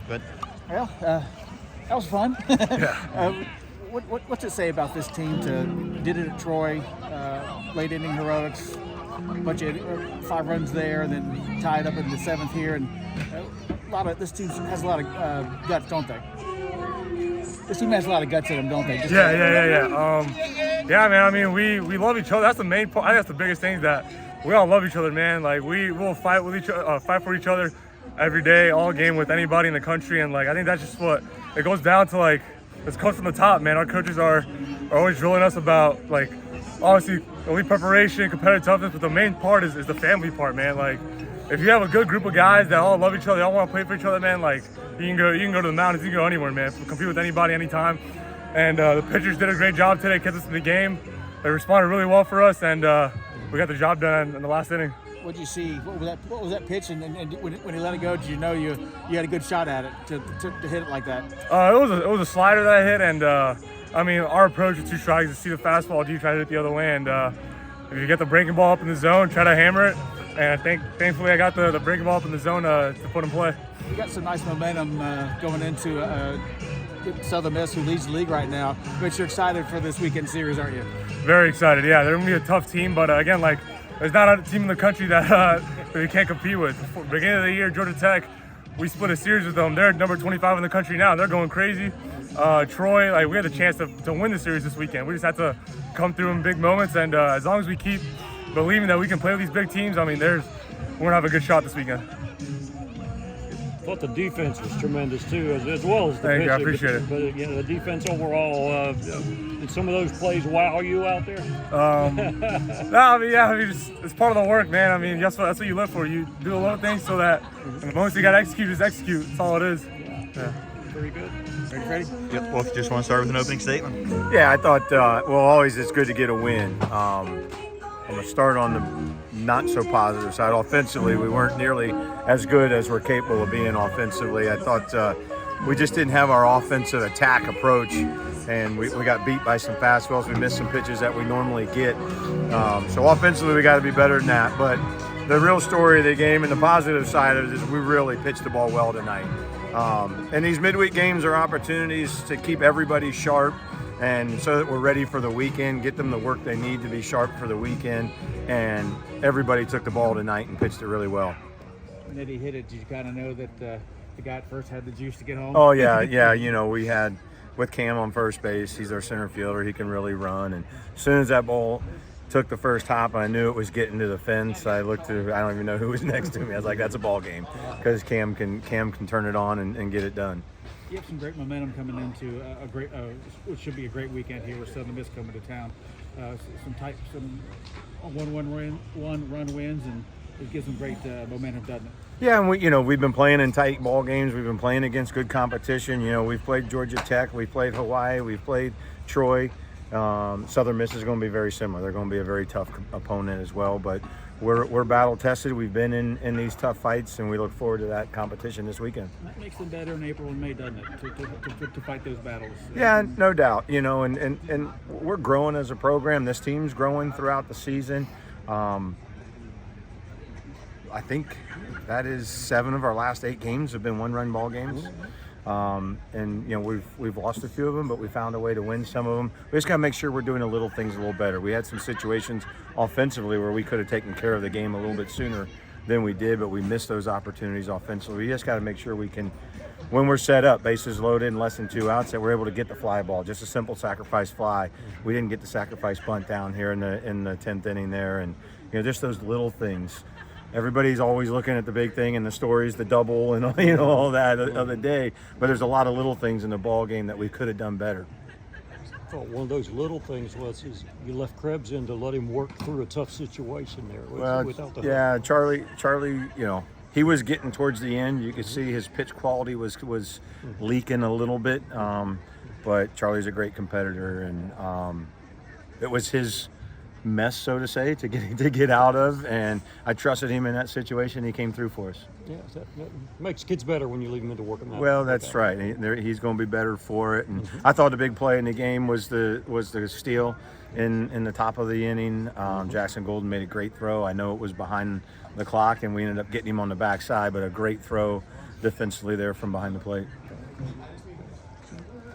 But Well, that was fun. yeah, What's it say about this team did it at Troy, late inning heroics, bunch of 5 runs there, and then tied up in the 7th here, and this team has a lot of guts, don't they? This team has a lot of guts in them, don't they? Yeah, man. I mean, we love each other. That's the main point. I think that's the biggest thing is that we all love each other, man. Like we will fight with each other, fight for each other every day, all game with anybody in the country, and like I think that's just what it goes down to. Like it's coached from the top, man. Our coaches are always drilling us about like obviously elite preparation, competitive toughness, but the main part is the family part, man. Like if you have a good group of guys that all love each other, they all want to play for each other, man. Like you can go to the mountains, you can go anywhere, man. Compete with anybody, anytime. And the pitchers did a great job today, kept us in the game. They responded really well for us, and we got the job done in the last inning. What did you see? What was that pitch? And when he let it go, did you know you had a good shot at it to hit it like that? It was a slider that I hit, and I mean our approach is 2 strikes. You see the fastball, do you try to hit it the other way? And if you get the breaking ball up in the zone, try to hammer it. And thankfully I got the breaking ball up in the zone to put in play. You got some nice momentum going into Southern Miss, who leads the league right now. But you're excited for this weekend series, aren't you? Very excited. Yeah, they're gonna be a tough team, but again, like there's not a team in the country that we can't compete with. Beginning of the year, Georgia Tech, we split a series with them. They're number 25 in the country now. They're going crazy. Troy, like we had a chance to win the series this weekend. We just had to come through in big moments, and as long as we keep believing that we can play with these big teams, I mean, we're gonna have a good shot this weekend. I thought the defense was tremendous too, as well as the Thank pitching. you, I appreciate it. But you know, the defense overall, did some of those plays wow you out there? No, I mean, it's part of the work, man. I mean, that's what you live for. You do a little thing so that the moment you got to execute, just execute. That's all it is. Yeah. Very good. Ready? yep. Well, if you just want to start with an opening statement. Yeah, I thought, always it's good to get a win. I'm going to start on the not so positive side. Offensively, we weren't nearly as good as we're capable of being offensively. I thought we just didn't have our offensive attack approach, and we got beat by some fastballs. We missed some pitches that we normally get. So offensively, we got to be better than that. But the real story of the game and the positive side of it is we really pitched the ball well tonight. And these midweek games are opportunities to keep everybody sharp, and so that we're ready for the weekend, get them the work they need to be sharp for the weekend. And everybody took the ball tonight and pitched it really well. When Eddie hit it, did you kind of know that the guy at first had the juice to get home? Oh, yeah. You know, we had with Cam on first base, he's our center fielder. He can really run. And as soon as that ball took the first hop, I knew it was getting to the fence. I looked to, I don't even know who was next to me. I was like, that's a ball game, because Cam can turn it on and get it done. You have some great momentum coming into what should be a great weekend here with Southern Miss coming to town. Some one-run wins, and it gives them great momentum, doesn't it? Yeah, and we've been playing in tight ball games. We've been playing against good competition. You know, we've played Georgia Tech, we've played Hawaii, we've played Troy. Southern Miss is going to be very similar. They're going to be a very tough opponent as well, but we're battle tested. We've been in these tough fights, and we look forward to that competition this weekend. That makes them better in April and May, doesn't it, to fight those battles? Yeah, no doubt. You know, and we're growing as a program. This team's growing throughout the season. I think that is 7 of our last 8 games have been one-run ball games. And you know, we've lost a few of them, but we found a way to win some of them. We just got to make sure we're doing the little things a little better. We had some situations offensively where we could have taken care of the game a little bit sooner than we did, but we missed those opportunities offensively. We just got to make sure we can, when we're set up, bases loaded and less than 2 outs, that we're able to get the fly ball, just a simple sacrifice fly. We didn't get the sacrifice bunt down here in the 10th inning there, and you know, just those little things. Everybody's always looking at the big thing and the stories, the double, and all that of the day. But there's a lot of little things in the ball game that we could have done better. I thought one of those little things was you left Krebs in to let him work through a tough situation there. Yeah, Charlie, you know, he was getting towards the end. You could see his pitch quality was leaking a little bit. But Charlie's a great competitor, and it was his mess, so to say, to get out of, and I trusted him in that situation. He came through for us. Yeah, that makes kids better when you leave them into work. Well, that's right. He's going to be better for it. And I thought the big play in the game was the steal in the top of the inning. Jackson Golden made a great throw. I know it was behind the clock, and we ended up getting him on the backside, but a great throw defensively there from behind the plate.